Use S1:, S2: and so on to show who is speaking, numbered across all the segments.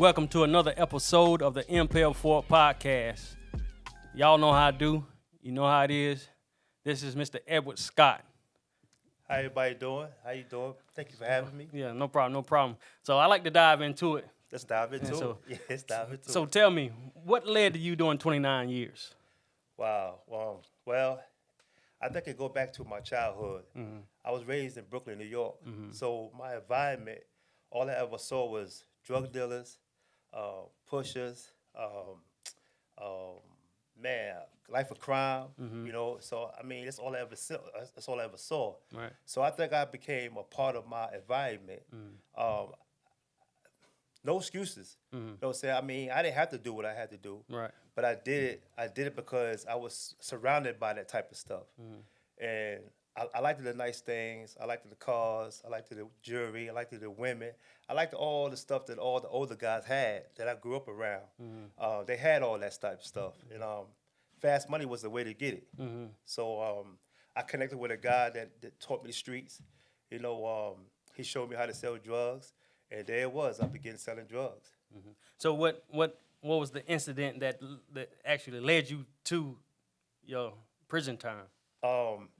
S1: Welcome to another episode of the Impel podcast. Y'all know how I do. You know how it is. This is Mr. Edward Scott.
S2: How everybody doing? How you doing? Thank you for having me.
S1: Yeah, no problem. So I like to dive into it.
S2: Let's dive into
S1: so-
S2: it. Yeah, let's dive into
S1: So
S2: it.
S1: tell me, what led to you doing 29 years?
S2: Wow. Well, I think it go back to my childhood. I was raised in Brooklyn, New York. So my environment, all I ever saw was drug dealers, pushers, life of crime. You know. So I mean, that's all I ever saw. That's all I ever saw.
S1: Right.
S2: So I think I became a part of my environment. No excuses. You know what I'm saying? I mean, I didn't have to do what I had to do.
S1: Right.
S2: But I did it. I did it because I was surrounded by that type of stuff. And I liked the nice things. I liked the cars. I liked the jewelry. I liked the women. I liked all the stuff that all the older guys had that I grew up around. They had all that type of stuff. And fast money was the way to get it. So I connected with a guy that taught me the streets. You know, he showed me how to sell drugs. And there it was. I began selling drugs.
S1: So what was the incident that actually led you to your prison time?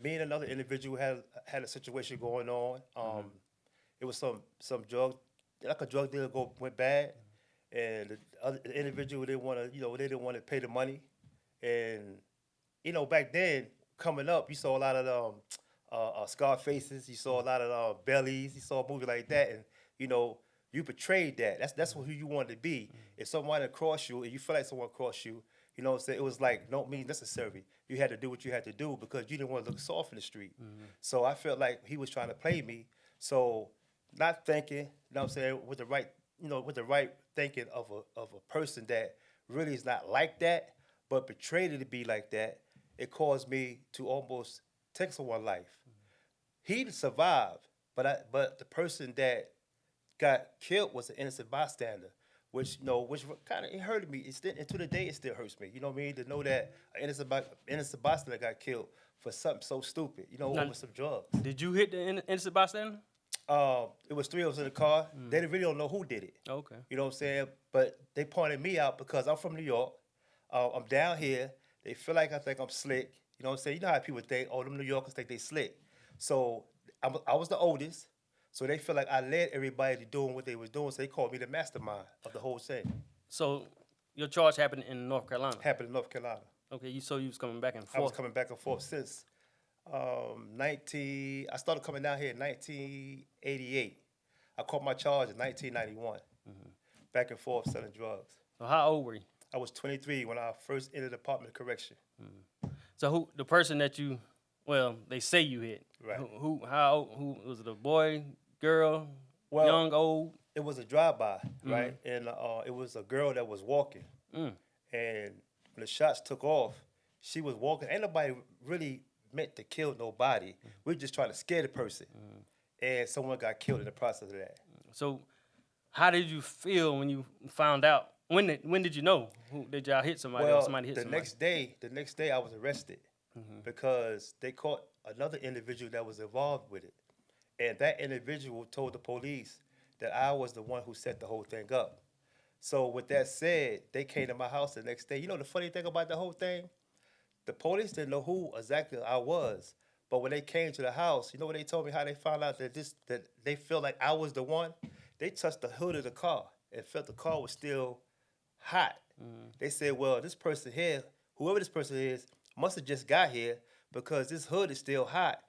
S2: Me and another individual had a situation going on. It was some drug, like a drug dealer went bad, and the individual didn't want to pay the money, and back then coming up, you saw a lot of scar faces, you saw a lot of bellies, you saw a movie like that, and you betrayed that. That's who you wanted to be. If someone crossed you, and you feel like someone crossed you, you know what I'm saying? It was like no means necessary. You had to do what you had to do because you didn't want to look soft in the street. So I felt like he was trying to play me. So not thinking, you know what I'm saying, with the right thinking of a person that really is not like that, but betrayed it to be like that, it caused me to almost take someone's life. He survived, but the person that got killed was an innocent bystander, which kind of it hurted me. And to the day, it still hurts me. You know what I mean? To know that an innocent bystander got killed for something so stupid. Over some drugs.
S1: Did you hit the innocent bystander?
S2: It was three of us in the car. They really don't know who did it.
S1: Okay.
S2: You know what I'm saying? But they pointed me out because I'm from New York. I'm down here. They feel like I think I'm slick. You know what I'm saying? You know how people think, oh, them New Yorkers think they slick. So I was the oldest. So they feel like I led everybody to doing what they was doing. So they called me the mastermind of the whole thing.
S1: So your charge happened in North Carolina?
S2: Happened in North Carolina.
S1: Okay, so you was coming back and forth?
S2: I was coming back and forth since I started coming down here in 1988. I caught my charge in 1991. Back and forth selling drugs.
S1: So how old were you?
S2: I was 23 when I first entered the Department of Correction.
S1: So the person that they say you hit.
S2: Right.
S1: Who was it? A boy, girl,
S2: Well,
S1: young, old?
S2: It was a drive-by, right? And it was a girl that was walking. And when the shots took off, she was walking. Ain't nobody really meant to kill nobody. We were just trying to scare the person. And someone got killed in the process of that.
S1: So how did you feel when you found out? When did you know? Did y'all hit somebody or somebody hit somebody?
S2: The next day I was arrested because they caught another individual that was involved with it. And that individual told the police that I was the one who set the whole thing up. So with that said, they came to my house the next day. You know the funny thing about the whole thing? The police didn't know who exactly I was. But when they came to the house, you know what they told me, how they found out that they felt like I was the one? They touched the hood of the car and felt the car was still hot. They said, well, this person here, whoever this person is, must have just got here because this hood is still hot.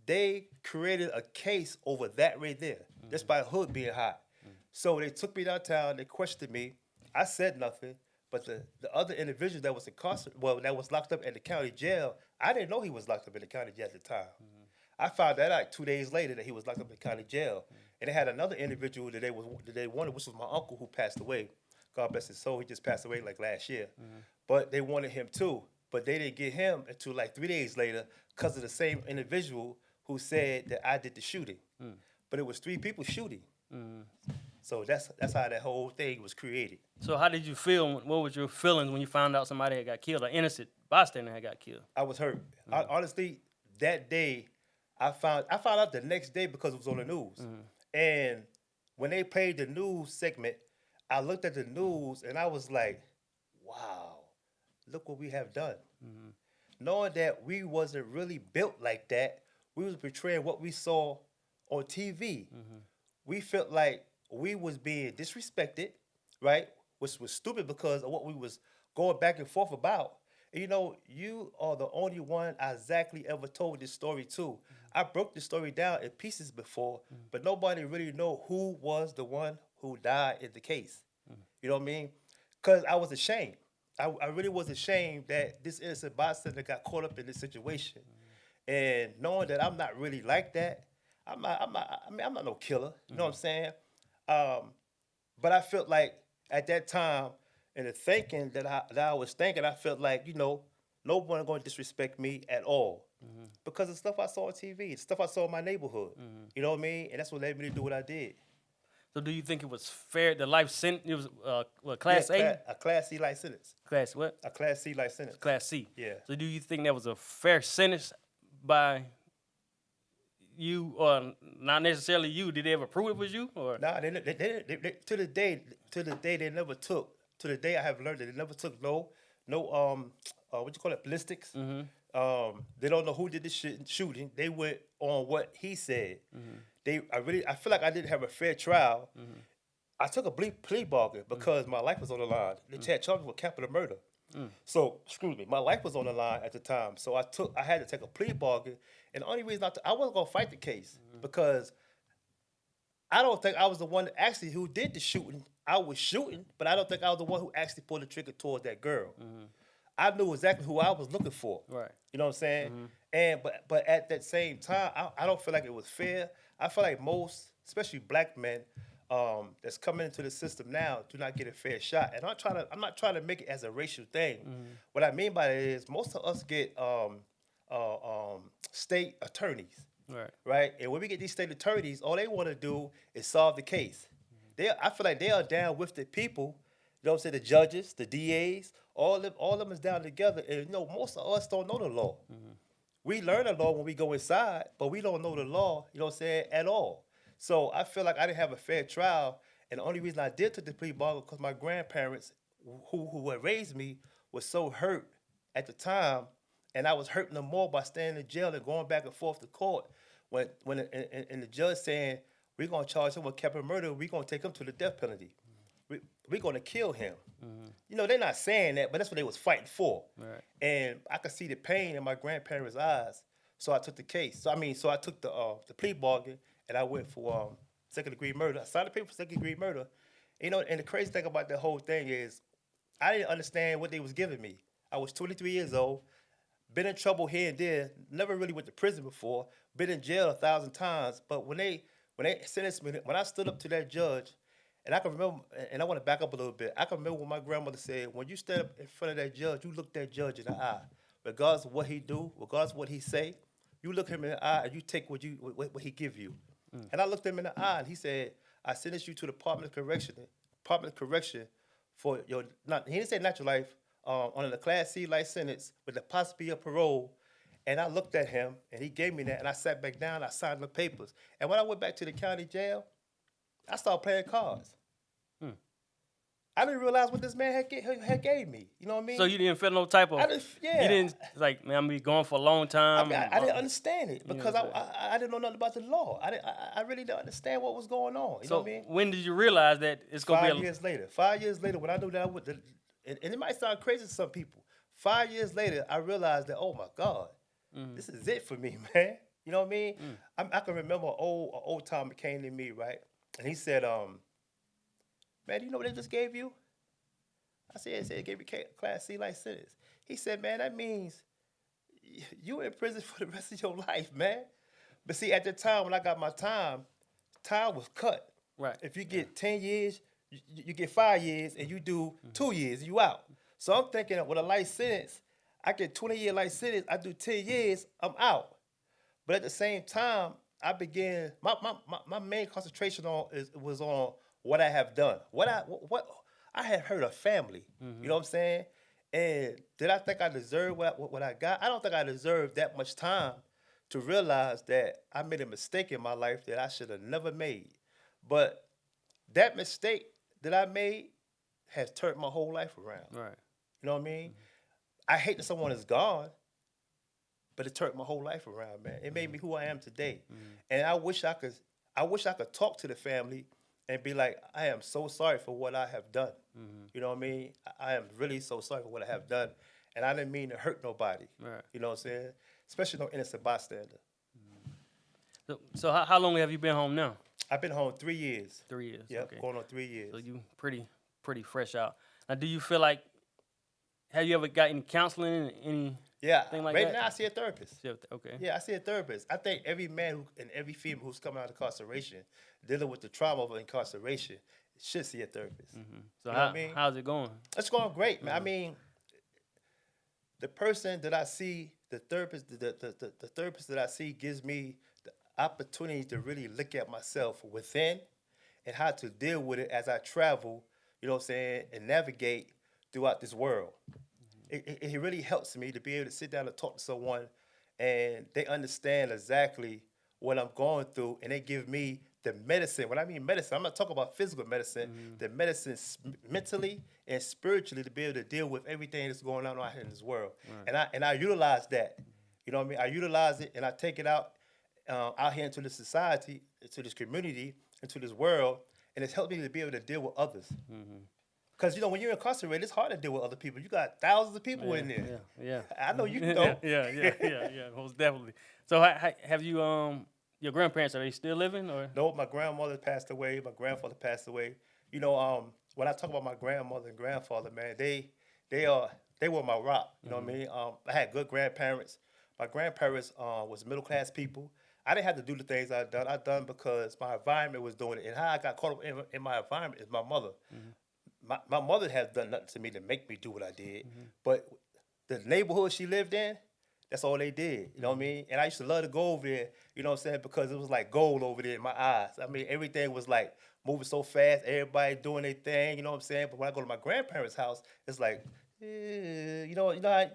S2: They created a case over that right there, just by the hood being hot. So they took me downtown, they questioned me. I said nothing, but the other individual that was that was locked up in the county jail, I didn't know he was locked up in the county jail at the time. I found that out 2 days later that he was locked up in the county jail. And they had another individual that they wanted, which was my uncle who passed away. God bless his soul. He just passed away like last year. But they wanted him too. But they didn't get him until like 3 days later because of the same individual who said that I did the shooting. But it was 3 people shooting. So that's how that whole thing was created.
S1: So how did you feel? What was your feelings when you found out somebody had got killed, an innocent bystander had got killed?
S2: I was hurt. Honestly, that day, I found out the next day because it was on the news. And when they played the news segment, I looked at the news and I was like, wow, look what we have done. Knowing that we wasn't really built like that, we was portraying what we saw on TV. We felt like we was being disrespected, right? Which was stupid because of what we was going back and forth about. And you are the only one I exactly ever told this story to. I broke the story down in pieces before, but nobody really know who was the one who died in the case. You know what I mean? Because I was ashamed. I really was ashamed that this innocent bystander got caught up in this situation. And knowing that I'm not really like that, I'm not no killer. You know what I'm saying? But I felt like at that time, and the thinking that I was thinking, I felt like, no one going to disrespect me at all. Because of stuff I saw on TV, stuff I saw in my neighborhood. You know what I mean? And that's what led me to do what I did.
S1: So do you think it was fair? The life sentence, it was Class A?
S2: A Class C life sentence.
S1: Class what?
S2: A Class C life sentence.
S1: Class C.
S2: Yeah.
S1: So do you think that was a fair sentence by you, or not necessarily you? Did they ever prove it was you? Or
S2: Nah, they to the day they never took. To the day I have learned that they never took no what you call it, ballistics. They don't know who did the shooting. They went on what he said. I feel like I didn't have a fair trial. I took a plea bargain because my life was on the line. They had charged me with capital murder. So, excuse me, my life was on the line at the time. So I had to take a plea bargain. And the only reason I wasn't gonna fight the case because I don't think I was the one actually who did the shooting. I was shooting, but I don't think I was the one who actually pulled the trigger towards that girl. I knew exactly who I was looking for.
S1: Right.
S2: You know what I'm saying? And but at that same time, I don't feel like it was fair. I feel like most, especially black men, that's coming into the system now, do not get a fair shot. And I'm not trying to make it as a racial thing. What I mean by that is most of us get state attorneys. Right. And when we get these state attorneys, all they want to do is solve the case. I feel like they are down with the people. You know what I'm saying? The judges, the DAs, all of them is down together. And most of us don't know the law. We learn the law when we go inside, but we don't know the law, you know what I'm saying, at all. So I feel like I didn't have a fair trial. And the only reason I did take the plea bargain because my grandparents, who had raised me, was so hurt at the time. And I was hurting them more by staying in jail and going back and forth to court. When the judge saying, we're going to charge him with capital murder, we're going to take him to the death penalty. We're going to kill him. They're not saying that, but that's what they was fighting for.
S1: Right.
S2: And I could see the pain in my grandparents' eyes. So I took the case. So I took the plea bargain, and I went for second-degree murder. I signed the paper for second-degree murder. And the crazy thing about the whole thing is I didn't understand what they was giving me. I was 23 years old, been in trouble here and there, never really went to prison before, been in jail 1,000 times. But when they sentenced me, when I stood up to that judge, and I can remember, and I want to back up a little bit, I can remember when my grandmother said, when you stand up in front of that judge, you look that judge in the eye. Regardless of what he do, regardless of what he say, you look him in the eye and you take what he give you. And I looked him in the eye and he said, I sentence you to the Department of Correction for your, he didn't say natural life, on a Class C life sentence with the possibility of parole. And I looked at him and he gave me that and I sat back down, I signed the papers. And when I went back to the county jail, I started playing cards. I didn't realize what this man had gave me. You know what I mean?
S1: So you didn't feel no type of...
S2: Yeah.
S1: You didn't, like, man, I'm going to be gone for a long time.
S2: I didn't understand it because I didn't know nothing about the law. I really didn't understand what was going on. You know what I mean?
S1: When did you realize that it's going to be...
S2: 5 years later. 5 years later, when I knew that I would... And it might sound crazy to some people. 5 years later, I realized that, oh, my God, this is it for me, man. You know what I mean? I can remember an old timer came to me, right? And he said, man, you know what they just gave you? I said, they gave you Class C life sentence. He said, man, that means you in prison for the rest of your life, man. But see, at the time when I got my time was cut.
S1: Right.
S2: If you get 10 years, you get 5 years, and you do 2 years, you out. So I'm thinking with a life sentence, I get 20-year life sentence, I do 10 years, I'm out. But at the same time, I began, my main concentration was on what I have done. What I had hurt a family. You know what I'm saying? And did I think I deserved what I got? I don't think I deserved that much time to realize that I made a mistake in my life that I should have never made. But that mistake that I made has turned my whole life around.
S1: Right.
S2: You know what I mean? I hate that someone is gone, but it turned my whole life around, man. It made me who I am today. And I wish I could talk to the family and be like, I am so sorry for what I have done. You know what I mean? I am really so sorry for what I have done. And I didn't mean to hurt nobody.
S1: Right.
S2: You know what I'm saying? Especially no innocent bystander.
S1: So how long have you been home now?
S2: I've been home 3 years.
S1: 3 years.
S2: Yep,
S1: Okay.
S2: going on 3 years.
S1: So you pretty fresh out. Now, do you feel like, have you ever gotten counseling?
S2: Yeah,
S1: Thing like
S2: right
S1: that?
S2: now I see a therapist.
S1: Okay.
S2: Yeah, I see a therapist. I think every man and every female who's coming out of incarceration, dealing with the trauma of incarceration, should see a therapist.
S1: So
S2: You know what I mean?
S1: how's it going?
S2: It's going great, man. I mean, the person that I see, the therapist that I see gives me the opportunity to really look at myself within and how to deal with it as I travel, you know what I'm saying, and navigate throughout this world. It really helps me to be able to sit down and talk to someone and they understand exactly what I'm going through and they give me the medicine. When I mean medicine, I'm not talking about physical medicine, the medicine mentally and spiritually to be able to deal with everything that's going on out here in this world. Right. And I utilize that. You know what I mean? I utilize it and I take it out here into the society, into this community, into this world, and it's helped me to be able to deal with others. Because, you know, when you're incarcerated, it's hard to deal with other people. You got thousands of people in there.
S1: Yeah.
S2: I know you know.
S1: Yeah, most definitely. So have you, your grandparents, are they still living? Or?
S2: No, my grandmother passed away. My grandfather passed away. You know, when I talk about my grandmother and grandfather, man, they were my rock. You know what I mean? I had good grandparents. My grandparents was middle-class people. I didn't have to do the things I done because my environment was doing it. And how I got caught up in my environment is my mother. My mother has done nothing to me to make me do what I did. But the neighborhood she lived in, that's all they did. You know what I mean? And I used to love to go over there, you know what I'm saying, because it was like gold over there in my eyes. I mean, everything was like moving so fast, everybody doing their thing, you know what I'm saying? But when I go to my grandparents' house, it's like, you know how,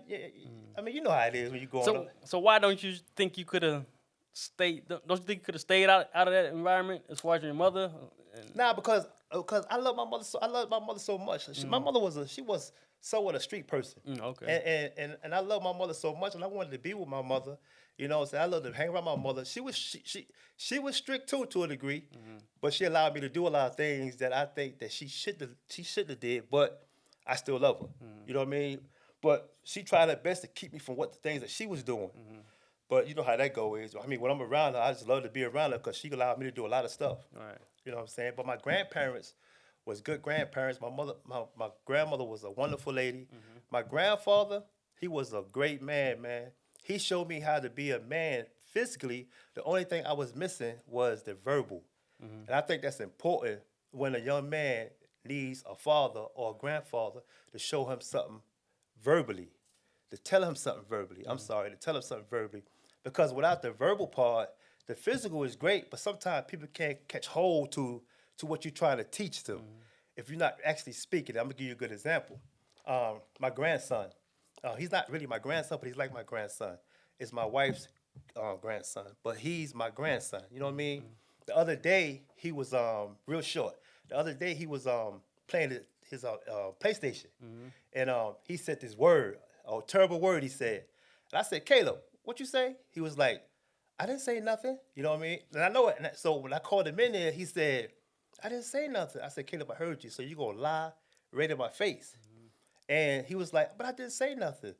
S2: I mean, you know how it is when you go on.
S1: So why don't you think you could have stayed, don't you think you could have stayed out of that environment as far as your mother?
S2: Nah, because I love my mother so much. My mother she was somewhat a street person.
S1: Okay.
S2: And I love my mother so much, and I wanted to be with my mother. You know what I'm saying? I love to hang around my mother. She was she was strict too, to a degree, but she allowed me to do a lot of things that I think that she should have did, but I still love her. You know what I mean? But she tried her best to keep me from the things that she was doing. But you know how that goes. I mean, when I'm around her, I just love to be around her because she allowed me to do a lot of stuff.
S1: Right.
S2: You know what I'm saying? But my grandparents was good grandparents. My grandmother was a wonderful lady. My grandfather, he was a great man, man. He showed me how to be a man physically. The only thing I was missing was the verbal. And I think that's important when a young man needs a father or a grandfather to show him something verbally, to tell him something verbally. To tell him something verbally. Because without the verbal part, the physical is great, but sometimes people can't catch hold to what you're trying to teach them if you're not actually speaking. I'm going to give you a good example. My grandson, he's not really my grandson, but he's like my grandson. It's my wife's grandson, but he's my grandson. You know what I mean? The other day, he was real short. The other day, he was playing his PlayStation, and he said this word, a terrible word he said. And I said, Caleb, what you say? He was like, I didn't say nothing. You know what I mean? And I know it. And so when I called him in there, he said, I didn't say nothing. I said, Caleb, I heard you. So you going to lie right in my face. And he was like, but I didn't say nothing.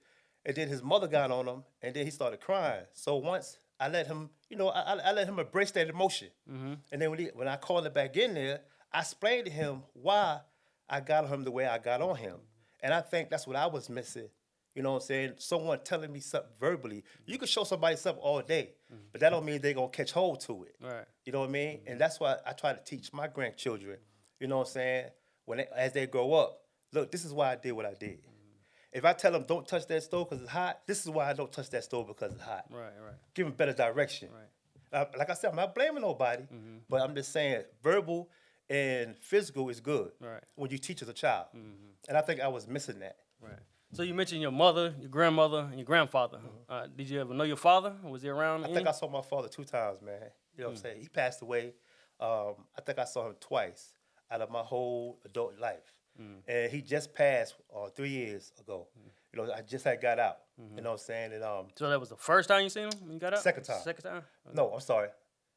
S2: And then his mother got on him, and then he started crying. So once I let him, you know, I let him embrace that emotion. And then when I called him back in there, I explained to him why I got on him the way I got on him. And I think that's what I was missing. You know what I'm saying? Someone telling me something verbally. You can show somebody something all day, but that don't mean they're going to catch hold to it.
S1: Right.
S2: You know what I mean? And that's why I try to teach my grandchildren, you know what I'm saying, as they grow up, look, this is why I did what I did. If I tell them don't touch that stove because it's hot, this is why I don't touch that stove because it's hot.
S1: Right.
S2: Give them better direction.
S1: Right.
S2: Like I said, I'm not blaming nobody, but I'm just saying verbal and physical is good when you teach as a child. And I think I was missing that.
S1: Right. So you mentioned your mother, your grandmother, and your grandfather. Did you ever know your father? Was he around?
S2: I think I saw my father 2 times, man. You know what I'm saying? He passed away. I think I saw him twice. out of my whole adult life. And he just passed 3 years ago. You know, I just had got out. You know what I'm saying? And
S1: So that was the first time you seen him when you got out?
S2: Second time.
S1: Second time? Okay.
S2: no, I'm sorry.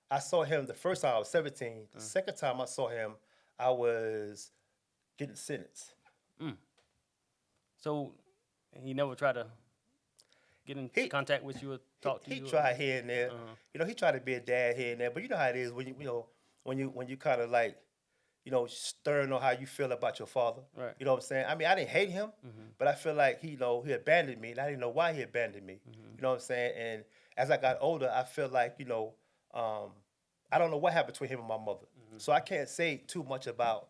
S2: I saw him the first time I was 17. The second time I saw him, I was getting sentenced.
S1: So he never tried to get in contact with you or talk to
S2: He
S1: you?
S2: tried here and there. You know, he tried to be a dad here and there. But you know how it is when you kind of like, stern on how you feel about your father.
S1: Right.
S2: You know what I'm saying? I mean, I didn't hate him, but I feel like he abandoned me, and I didn't know why he abandoned me. You know what I'm saying? And as I got older, I feel like I don't know what happened between him and my mother, so I can't say too much about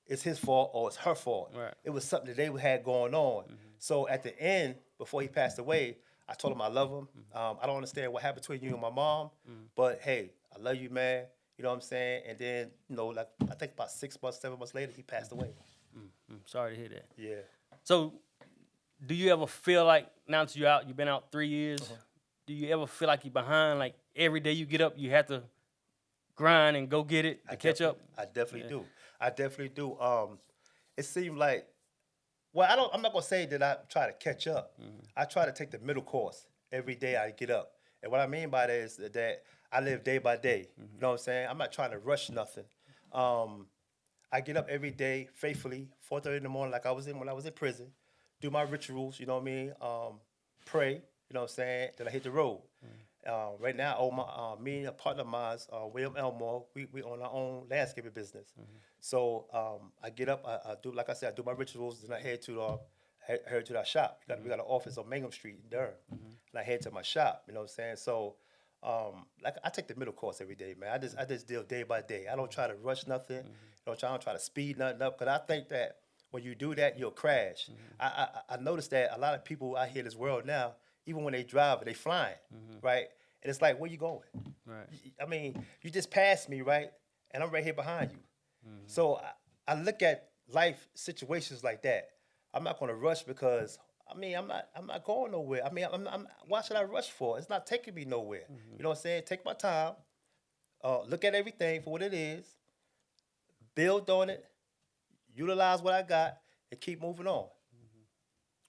S2: it's his fault or it's her fault.
S1: Right.
S2: It was something that they had going on. So at the end, before he passed away, I told him I love him. I don't understand what happened between you and my mom, but hey, I love you, man. You know what I'm saying? And then, like I think about 6 months, 7 months later, he passed away.
S1: Sorry to hear that.
S2: Yeah.
S1: So do you ever feel like, now that you've been out 3 years, do you ever feel like you're behind? Like every day you get up, you have to grind and go get it to catch up?
S2: I definitely do. I definitely do. It seemed like, well, I'm not gonna say that I try to catch up. I try to take the middle course every day I get up. And what I mean by that is that I live day by day. You know what I'm saying? I'm not trying to rush nothing. I get up every day faithfully, 4:30 in the morning, like when I was in prison. Do my rituals, you know what I mean? Pray, you know what I'm saying? Then I hit the road. Right now, me and a partner of mine, William Elmore, we own our own landscaping business. So I get up, I do, like I said, I do my rituals, then I head to our shop. We got an office on Mangum Street in Durham. And I head to my shop, you know what I'm saying? So like I take the middle course every day, man. I just deal day by day. I don't try to rush nothing. I don't try to speed nothing up, because I think that when you do that, you'll crash. I noticed that a lot of people out here in this world now, even when they drive, they flying, right? And it's like, where you going?
S1: Right.
S2: I mean, you just passed me, right? And I'm right here behind you. So I look at life situations like that. I'm not going to rush, because I'm not going nowhere. I mean, why should I rush for? It's not taking me nowhere. You know what I'm saying? Take my time. Look at everything for what it is. Build on it. Utilize what I got and keep moving on.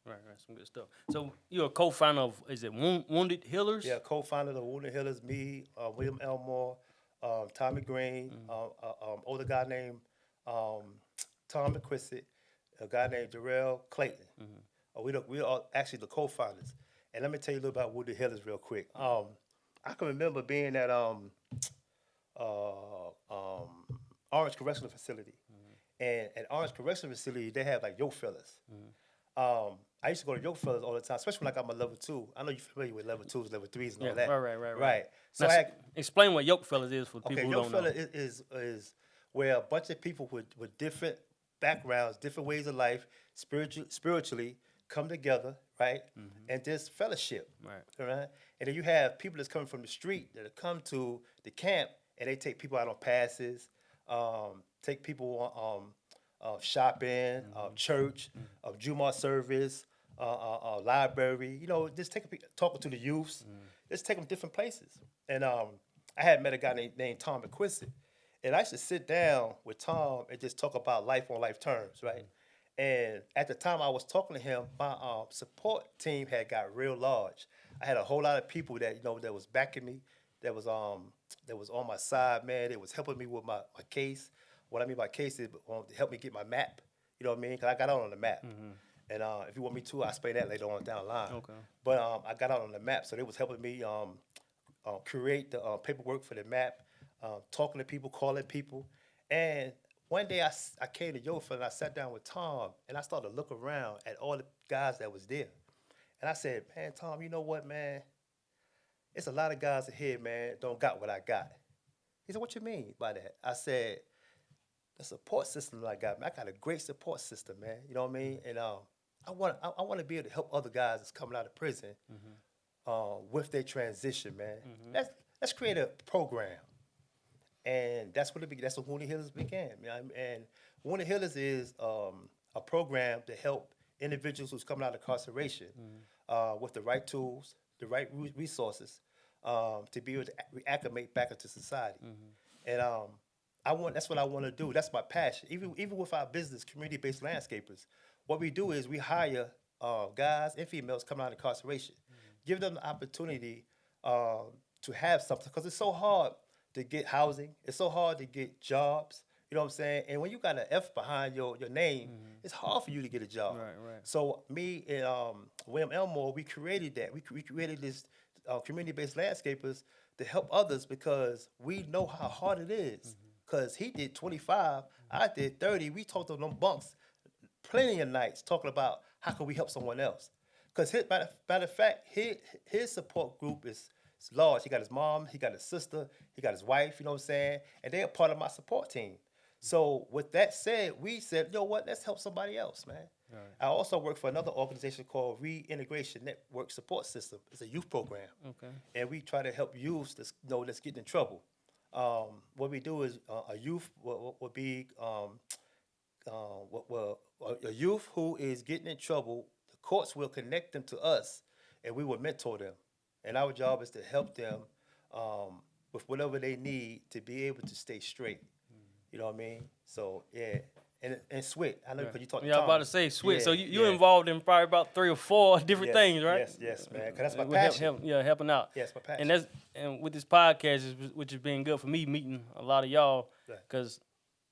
S1: Right, some good stuff. So you're a co-founder of, is it Wounded Healers?
S2: Yeah, co-founder of Wounded Healers, me, William Elmore, Tommy Green, older guy named Tom McQuissit, a guy named Jarrell Clayton. We are actually the co-founders. And let me tell you a little about Wounded Healers real quick. I can remember being at Orange Correctional Facility. And at Orange Correctional Facility, they have like yoke fillers. I used to go to yoke fillers all the time, especially when I got my level 2. I know you're familiar with level 2s, level 3s, and all that.
S1: Right.
S2: So
S1: now, explain what yoke fillers is for people who don't know.
S2: Yoke filler is where a bunch of people with different backgrounds, different ways of life, spiritually come together, right? And this fellowship, right? And then you have people that's coming from the street that come to the camp, and they take people out on passes, take people on shopping, church, Jumu'ah service, library. Just talking to the youths. Just take them different places. And I had met a guy named Tom McQuissit, and I used to sit down with Tom and just talk about life on life terms, right? And at the time I was talking to him, my support team had got real large. I had a whole lot of people that that was backing me, that was on my side, man. It was helping me with my case. What I mean by case is to help me get my map. You know what I mean? Because I got out on the map. And if you want me to, I'll explain that later on down the line.
S1: Okay.
S2: But I got out on the map, so they was helping me create the paperwork for the map, talking to people, calling people. And one day I came to Yofa and I sat down with Tom, and I started to look around at all the guys that was there. And I said, man, Tom, you know what, man? It's a lot of guys here, man, don't got what I got. He said, what you mean by that? I said, the support system that I got, man, I got a great support system, man. You know what I mean? And I want to be able to help other guys that's coming out of prison with their transition, man. Let's create a program. And that's what that's what Wounded Healers began. And Wounded Healers is a program to help individuals who's coming out of incarceration with the right tools, the right resources to be able to reacclimate back into society. And That's what I want to do. That's my passion. Even with our business, community-based landscapers, what we do is we hire guys and females coming out of incarceration, give them the opportunity to have something because it's so hard to get housing. It's so hard to get jobs. You know what I'm saying? And when you got an F behind your name, it's hard for you to get a job.
S1: Right.
S2: So me and William Elmore, we created that. We created this community-based landscapers to help others because we know how hard it is. Because he did 25, I did 30. We talked to them bunks plenty of nights talking about how can we help someone else. Because matter of fact, his support group is large. He got his mom, he got his sister, he got his wife, you know what I'm saying? And they're part of my support team. So with that said, we said, you know what, let's help somebody else, man. Right. I also work for another organization called Reintegration Network Support System. It's a youth program. Okay. And we try to help youths that's getting in trouble. What we do is a youth will be a youth who is getting in trouble. The courts will connect them to us, and we will mentor them. And our job is to help them with whatever they need to be able to stay straight. You know what I mean? So yeah. And SWIT, I know because you talked to Tom.
S1: I'm about to say SWIT.
S2: Yeah,
S1: so you're involved in probably about 3 or 4 different things, right?
S2: Yes, man. Because that's my passion.
S1: Helping out.
S2: Yes, my passion.
S1: And with this podcast, which has been good for me, meeting a lot of y'all, because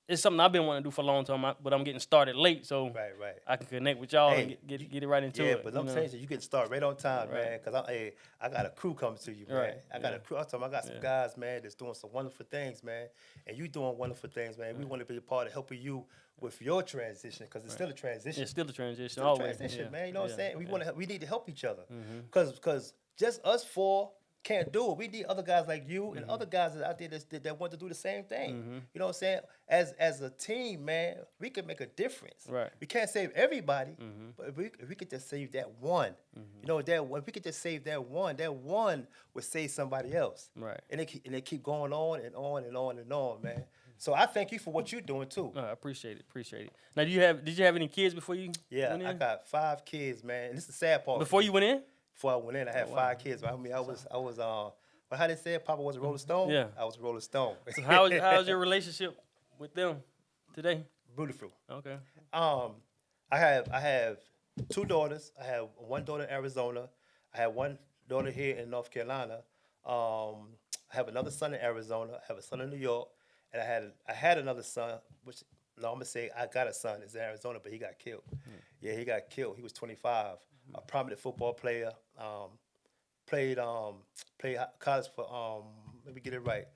S1: it's something I've been wanting to do for a long time, but I'm getting started late, so
S2: right.
S1: I can connect with y'all and get it right into it.
S2: Yeah, but I'm saying you getting started right on time, man, because I got a crew coming to you, man.
S1: Right.
S2: I got a crew. I got some guys, man, that's doing some wonderful things, man, and you doing wonderful things, man. We want to be a part of helping you with your transition because it's still a transition.
S1: It's still a transition.
S2: Still a transition, man. You know what I'm saying? We need to help each other because just us 4 can't do it. We need other guys like you and other guys that out there that want to do the same thing. You know what I'm saying? As a team, man, we can make a difference.
S1: Right.
S2: We can't save everybody, but if we could just save that one, you know, if we could just save that one would save somebody else.
S1: Right.
S2: And they keep going on and on and on and on, man. So I thank you for what you're doing too.
S1: I appreciate it. Now, did you have any kids before you went in?
S2: I got 5 kids, man. And this is the sad part.
S1: Before you went in?
S2: Before I went in, I had 5 kids. I mean, I was well, how they say it? Papa was a Rolling Stone?
S1: Yeah.
S2: I was a Rolling Stone.
S1: So how's your relationship with them today?
S2: Beautiful.
S1: Okay.
S2: I have 2 daughters. I have 1 daughter in Arizona. I have 1 daughter here in North Carolina. I have another son in Arizona. I have a son in New York. And I had another son, which I'm gonna say I got a son. It's in Arizona, but he got killed. Yeah, he got killed. He was 25, a prominent football player. Played college for let me get it right.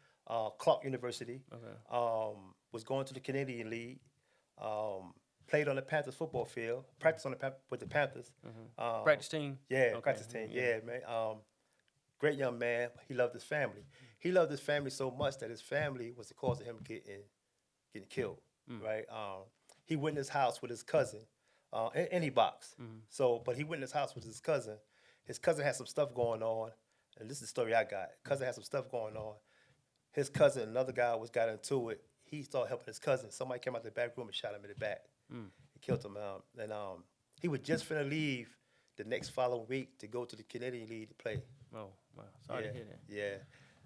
S2: Clark University. Okay. Was going to the Canadian League. Played on the Panthers football field. Practiced with the Panthers.
S1: Practice team.
S2: Yeah, okay. Practice team. Yeah, man. Great young man. He loved his family. He loved his family so much that his family was the cause of him getting killed. Right. He went in his house with his cousin, and he boxed. So, but he went in his house with his cousin. His cousin had some stuff going on, and this is the story I got. Cousin had some stuff going on. His cousin, another guy, got into it. He started helping his cousin. Somebody came out the back room and shot him in the back. He killed him. And he was just finna leave the next following week to go to the Canadian League to play.
S1: Oh, wow. Sorry to hear that.
S2: Yeah.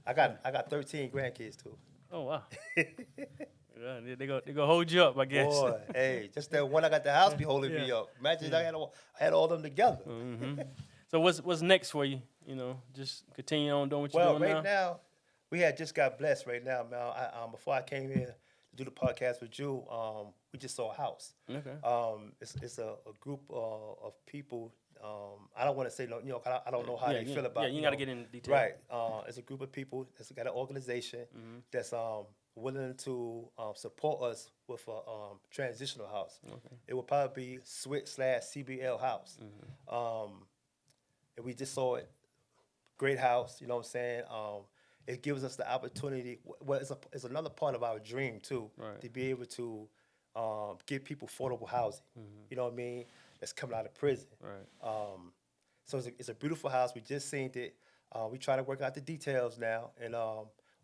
S2: I got 13 grandkids too.
S1: Oh, wow. Yeah, they go hold you up, I guess.
S2: Boy, hey, just that one I got the house be holding me up. Imagine I had all them together.
S1: So what's next for you? You know, just continue on doing what you're doing
S2: now? Well, right now, we had just got blessed right now, man. Before I came here to do the podcast with you, we just saw a house. Okay. It's a group of people. I don't want to say no, I don't know how they feel about it.
S1: Yeah, you got to get into detail.
S2: Right. It's a group of people that's got an organization that's willing to support us with a transitional house. Okay. It will probably be SWIT/CBL house. And we just saw it. Great house, you know what I'm saying? It gives us the opportunity. Well, it's another part of our dream too, right, to be able to give people affordable housing. You know what I mean? That's coming out of prison. Right. So it's a beautiful house. We just seen it. We try to work out the details now, and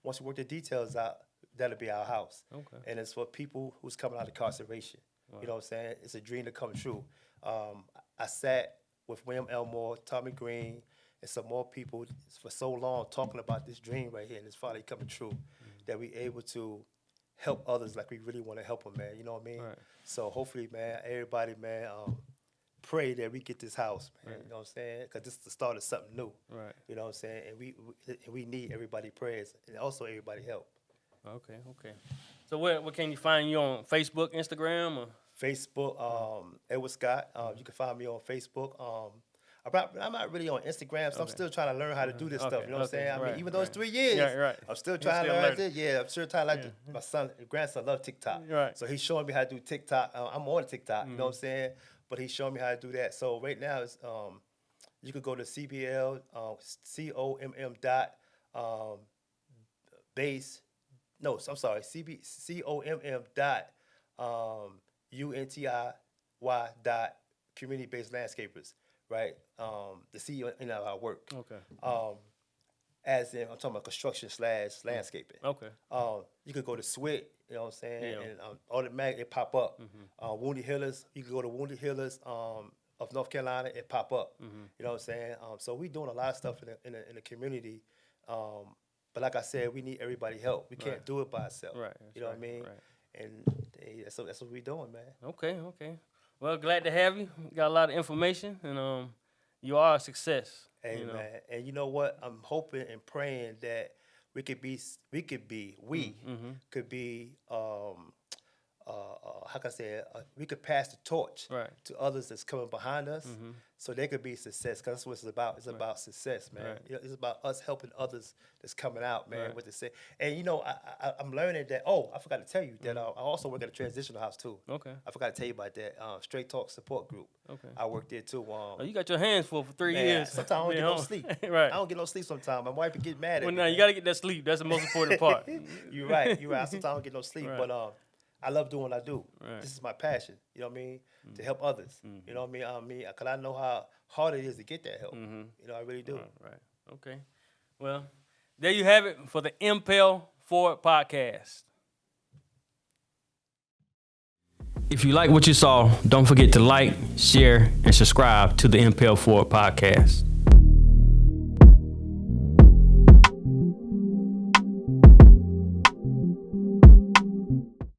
S2: once we work the details out, that'll be our house. Okay. And it's for people who's coming out of incarceration. Right. You know what I'm saying? It's a dream to come true. I sat with William Elmore, Tommy Green, and some more people for so long talking about this dream right here, and it's finally coming true, that we're able to help others like we really want to help them, man. You know what I mean?
S1: Right.
S2: So hopefully, man, everybody, man, pray that we get this house, man.
S1: Right.
S2: You know what I'm saying? Because this is the start of something new.
S1: Right.
S2: You know what I'm saying? And we need everybody prayers and also everybody help.
S1: Okay. So where can you find you on Facebook, Instagram, or?
S2: Facebook, Edward Scott. You can find me on Facebook. I'm not really on Instagram, so I'm still trying to learn how to do this stuff. You know what I'm saying? I mean, even though it's 3 years, I'm still trying to learn this. Yeah, I'm still trying to my grandson loves TikTok.
S1: Right.
S2: So he's showing me how to do TikTok. I'm on TikTok, you know what I'm saying? But he's showing me how to do that. So right now, it's, you could go to CBL, COMM dot, base, no, I'm sorry, COMM dot, UNTIY dot community-based landscapers, right? The C in our work.
S1: Okay.
S2: As in, I'm talking about construction / landscaping.
S1: Okay.
S2: You could go to SWIT, you know what I'm saying,
S1: Yeah.
S2: and automatically it pop up. Wounded Healers, you can go to Wounded Healers of North Carolina, it pop up. You know what I'm saying? So we doing a lot of stuff in the community. But like I said, we need everybody help. We can't do it by ourselves.
S1: Right.
S2: You know what I mean?
S1: Right.
S2: And that's what we doing, man.
S1: Okay. Well, glad to have you. Got a lot of information, and you are a success.
S2: Hey,
S1: you know?
S2: man. And you know what? I'm hoping and praying that we could be, how can I say it? We could pass the torch
S1: Right.
S2: to others that's coming behind us, so they could be success. Because that's what it's about. It's about success, man.
S1: Right.
S2: You know, it's about us helping others that's coming out, man. What they say. And you know, I'm learning that. Oh, I forgot to tell you that I also work at a transitional house too.
S1: Okay.
S2: I forgot to tell you about that. Straight Talk Support Group.
S1: Okay.
S2: I work there too.
S1: Oh, you got your hands full for 3
S2: Man,
S1: years.
S2: sometimes I don't get no sleep.
S1: Right.
S2: I don't get no sleep sometimes. My wife would get mad at
S1: Well,
S2: me.
S1: now you got to get that sleep. That's the most important part.
S2: You're right. Sometimes I don't get no sleep,
S1: Right.
S2: but I love doing what I do.
S1: Right.
S2: This is my passion. You know what I mean? To help others. You know what I mean? Because I know how hard it is to get that help. You know, I really do.
S1: Right. Okay. Well, there you have it for the Impel Forward podcast. If you like what you saw, don't forget to like, share, and subscribe to the Impel Forward podcast.